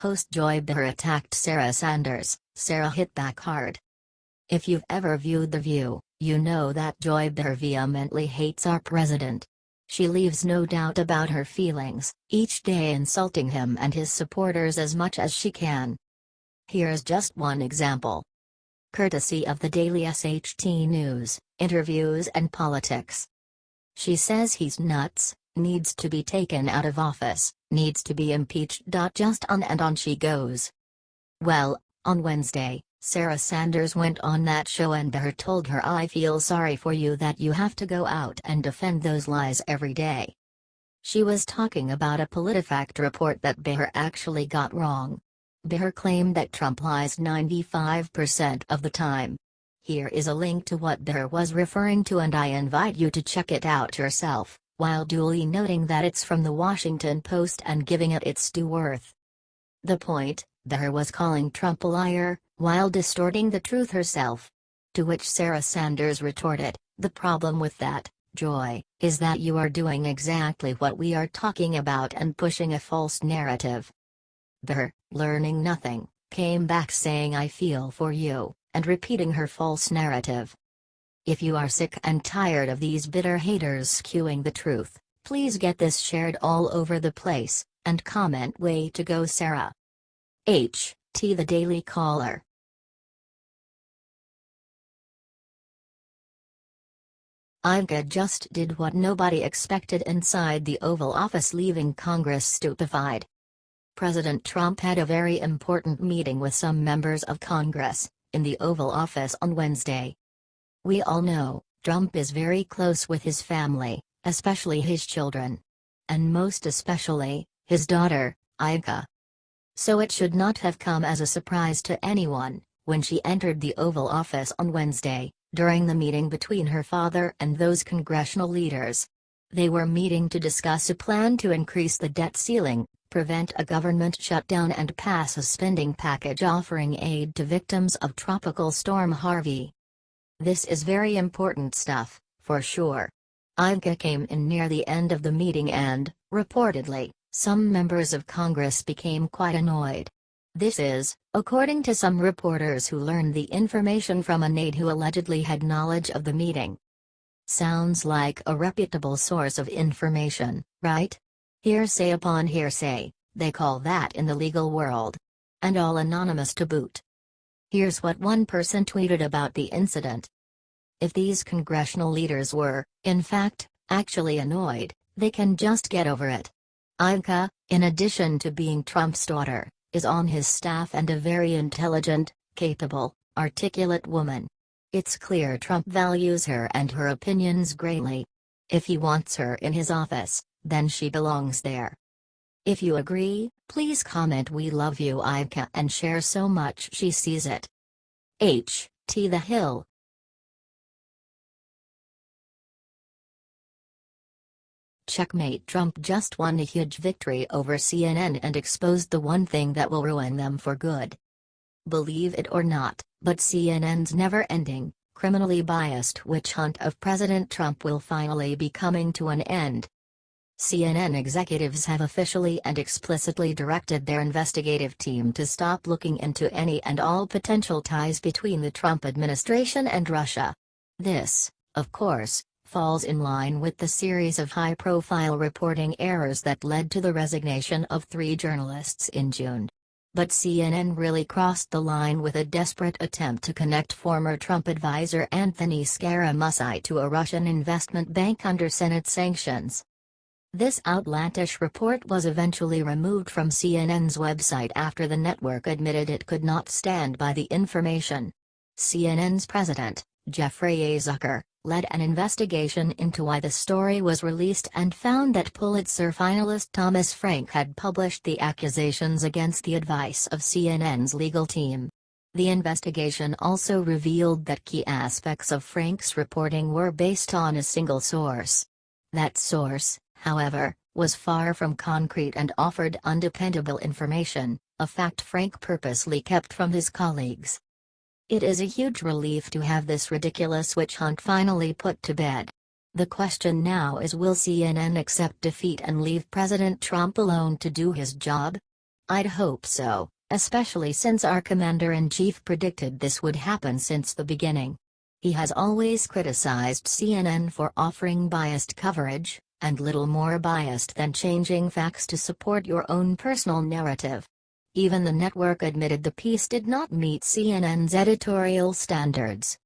Host Joy Behar attacked Sarah Sanders. Sarah hit back hard. If you've ever viewed The View, you know that Joy Behar vehemently hates our president. She leaves no doubt about her feelings, each day insulting him and his supporters as much as she can. Here's just one example. Courtesy of the daily SHT News, Interviews and Politics. She says he's nuts, needs to be taken out of office, needs to be impeached. Just on and on she goes. Well, on Wednesday, Sarah Sanders went on that show and Behar told her, "I feel sorry for you that you have to go out and defend those lies every day." She was talking about a PolitiFact report that Behar actually got wrong. Behar claimed that Trump lies 95% of the time. Here is a link to what Behar was referring to and I invite you to check it out yourself, while duly noting that it's from the Washington Post and giving it its due worth. The point: Behar was calling Trump a liar, while distorting the truth herself. To which Sarah Sanders retorted, "The problem with that, Joy, is that you are doing exactly what we are talking about and pushing a false narrative." Behar, learning nothing, came back saying, "I feel for you," and repeating her false narrative. If you are sick and tired of these bitter haters skewing the truth, please get this shared all over the place, and comment "Way to go, Sarah." H.T. The Daily Caller. Ivanka just did what nobody expected inside the Oval Office, leaving Congress stupefied. President Trump had a very important meeting with some members of Congress, in the Oval Office on Wednesday. We all know, Trump is very close with his family, especially his children. And most especially, his daughter, Ivanka. So it should not have come as a surprise to anyone, when she entered the Oval Office on Wednesday, during the meeting between her father and those congressional leaders. They were meeting to discuss a plan to increase the debt ceiling, prevent a government shutdown and pass a spending package offering aid to victims of Tropical Storm Harvey. This is very important stuff, for sure. Ivanka came in near the end of the meeting and, reportedly, some members of Congress became quite annoyed. This is, according to some reporters who learned the information from an aide who allegedly had knowledge of the meeting. Sounds like a reputable source of information, right? Hearsay upon hearsay, they call that in the legal world. And all anonymous to boot. Here's what one person tweeted about the incident. If these congressional leaders were, in fact, actually annoyed, they can just get over it. Ivanka, in addition to being Trump's daughter, is on his staff and a very intelligent, capable, articulate woman. It's clear Trump values her and her opinions greatly. If he wants her in his office, then she belongs there. If you agree, please comment "We love you, Ivanka," and share so much she sees it. H.T. The Hill. Checkmate. Trump just won a huge victory over CNN and exposed the one thing that will ruin them for good. Believe it or not, but CNN's never-ending, criminally biased witch hunt of President Trump will finally be coming to an end. CNN executives have officially and explicitly directed their investigative team to stop looking into any and all potential ties between the Trump administration and Russia. This, of course, falls in line with the series of high-profile reporting errors that led to the resignation of 3 journalists in June. But CNN really crossed the line with a desperate attempt to connect former Trump advisor Anthony Scaramucci to a Russian investment bank under Senate sanctions. This outlandish report was eventually removed from CNN's website after the network admitted it could not stand by the information. CNN's president, Jeffrey A. Zucker, led an investigation into why the story was released and found that Pulitzer finalist Thomas Frank had published the accusations against the advice of CNN's legal team. The investigation also revealed that key aspects of Frank's reporting were based on a single source. That source, however, was far from concrete and offered undependable information, a fact Frank purposely kept from his colleagues. It is a huge relief to have this ridiculous witch hunt finally put to bed. The question now is, will CNN accept defeat and leave President Trump alone to do his job? I'd hope so, especially since our commander-in-chief predicted this would happen since the beginning. He has always criticized CNN for offering biased coverage, and little more biased than changing facts to support your own personal narrative. Even the network admitted the piece did not meet CNN's editorial standards.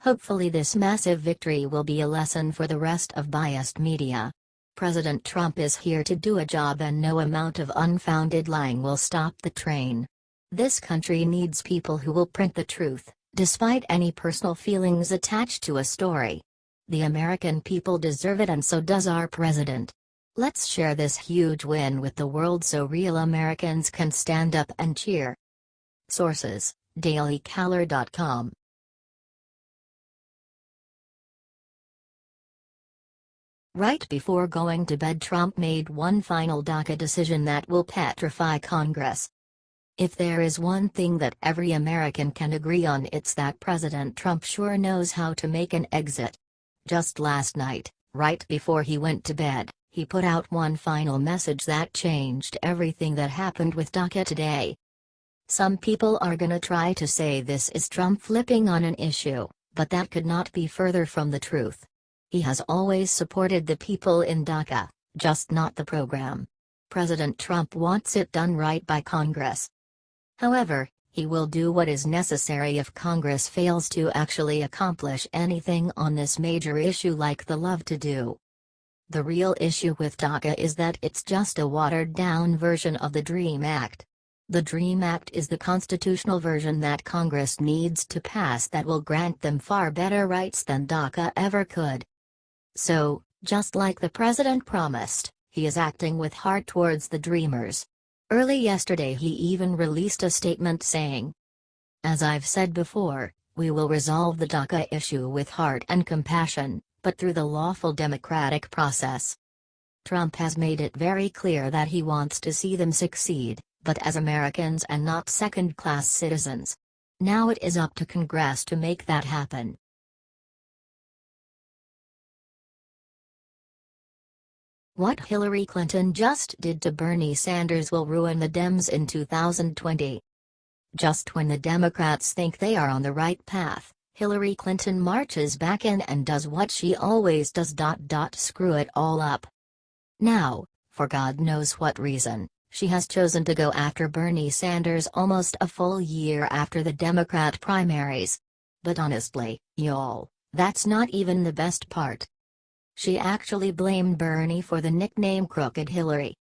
Hopefully this massive victory will be a lesson for the rest of biased media. President Trump is here to do a job and no amount of unfounded lying will stop the train. This country needs people who will print the truth, despite any personal feelings attached to a story. The American people deserve it and so does our president. Let's share this huge win with the world so real Americans can stand up and cheer. Sources: dailycaller.com. Right before going to bed, Trump made one final DACA decision that will petrify Congress. If there is one thing that every American can agree on, it's that President Trump sure knows how to make an exit. Just last night, right before he went to bed, he put out one final message that changed everything that happened with DACA today. Some people are gonna try to say this is Trump flipping on an issue, but that could not be further from the truth. He has always supported the people in DACA, just not the program. President Trump wants it done right by Congress. However, he will do what is necessary if Congress fails to actually accomplish anything on this major issue like they love to do. The real issue with DACA is that it's just a watered-down version of the DREAM Act. The DREAM Act is the constitutional version that Congress needs to pass that will grant them far better rights than DACA ever could. So, just like the president promised, he is acting with heart towards the Dreamers. Early yesterday he even released a statement saying, "As I've said before, we will resolve the DACA issue with heart and compassion, but through the lawful democratic process." Trump has made it very clear that he wants to see them succeed, but as Americans and not second-class citizens. Now it is up to Congress to make that happen. What Hillary Clinton just did to Bernie Sanders will ruin the Dems in 2020. Just when the Democrats think they are on the right path, Hillary Clinton marches back in and does what she always does: screw it all up. Now, for God knows what reason, she has chosen to go after Bernie Sanders almost a full year after the Democrat primaries. But honestly, y'all, that's not even the best part. She actually blamed Bernie for the nickname Crooked Hillary.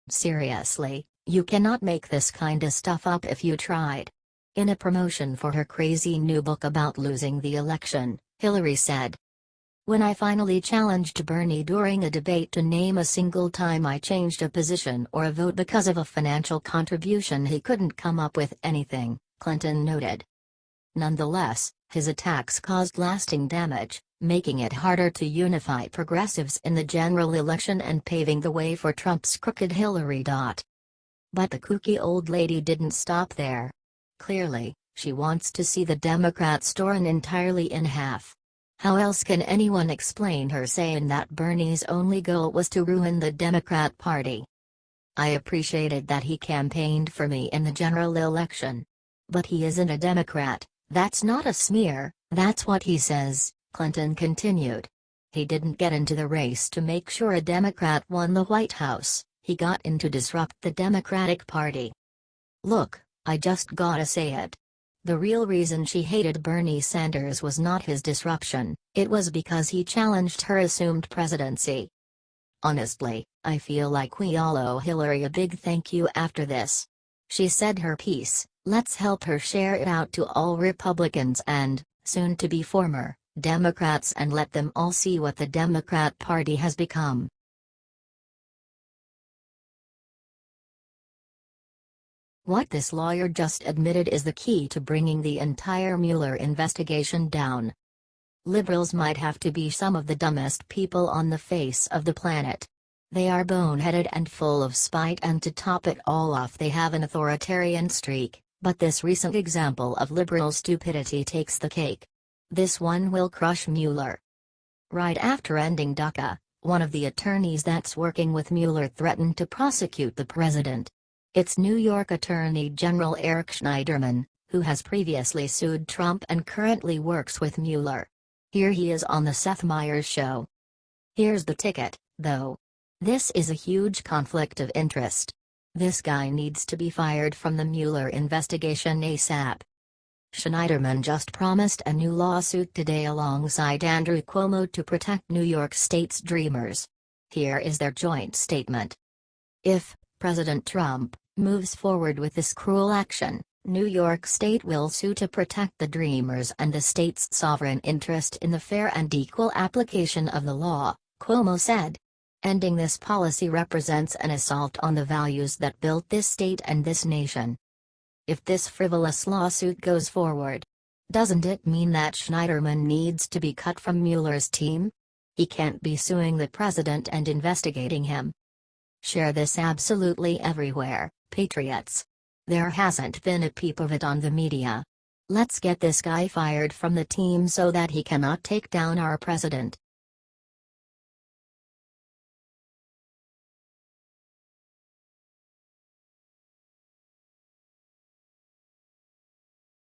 Seriously, you cannot make this kinda stuff up if you tried. In a promotion for her crazy new book about losing the election, Hillary said, "When I finally challenged Bernie during a debate to name a single time I changed a position or a vote because of a financial contribution, he couldn't come up with anything," Clinton noted. Nonetheless, his attacks caused lasting damage, making it harder to unify progressives in the general election and paving the way for Trump's Crooked Hillary. But the kooky old lady didn't stop there. Clearly, she wants to see the Democrats torn entirely in half. How else can anyone explain her saying that Bernie's only goal was to ruin the Democrat Party? "I appreciated that he campaigned for me in the general election. But he isn't a Democrat, that's not a smear, that's what he says," Clinton continued. "He didn't get into the race to make sure a Democrat won the White House, he got in to disrupt the Democratic Party." Look, I just gotta say it. The real reason she hated Bernie Sanders was not his disruption, it was because he challenged her assumed presidency. Honestly, I feel like we all owe Hillary a big thank you after this. She said her piece, let's help her share it out to all Republicans and, soon to be former, Democrats, and let them all see what the Democrat Party has become. What this lawyer just admitted is the key to bringing the entire Mueller investigation down. Liberals might have to be some of the dumbest people on the face of the planet. They are boneheaded and full of spite, and to top it all off they have an authoritarian streak, but this recent example of liberal stupidity takes the cake. This one will crush Mueller. Right after ending DACA, one of the attorneys that's working with Mueller threatened to prosecute the president. It's New York Attorney General Eric Schneiderman, who has previously sued Trump and currently works with Mueller. Here he is on the Seth Meyers show. Here's the ticket, though. This is a huge conflict of interest. This guy needs to be fired from the Mueller investigation ASAP. Schneiderman just promised a new lawsuit today alongside Andrew Cuomo to protect New York State's dreamers. Here is their joint statement. If President Trump moves forward with this cruel action, New York State will sue to protect the dreamers and the state's sovereign interest in the fair and equal application of the law, Cuomo said. Ending this policy represents an assault on the values that built this state and this nation. If this frivolous lawsuit goes forward, doesn't it mean that Schneiderman needs to be cut from Mueller's team? He can't be suing the president and investigating him. Share this absolutely everywhere, patriots. There hasn't been a peep of it on the media. Let's get this guy fired from the team so that he cannot take down our president.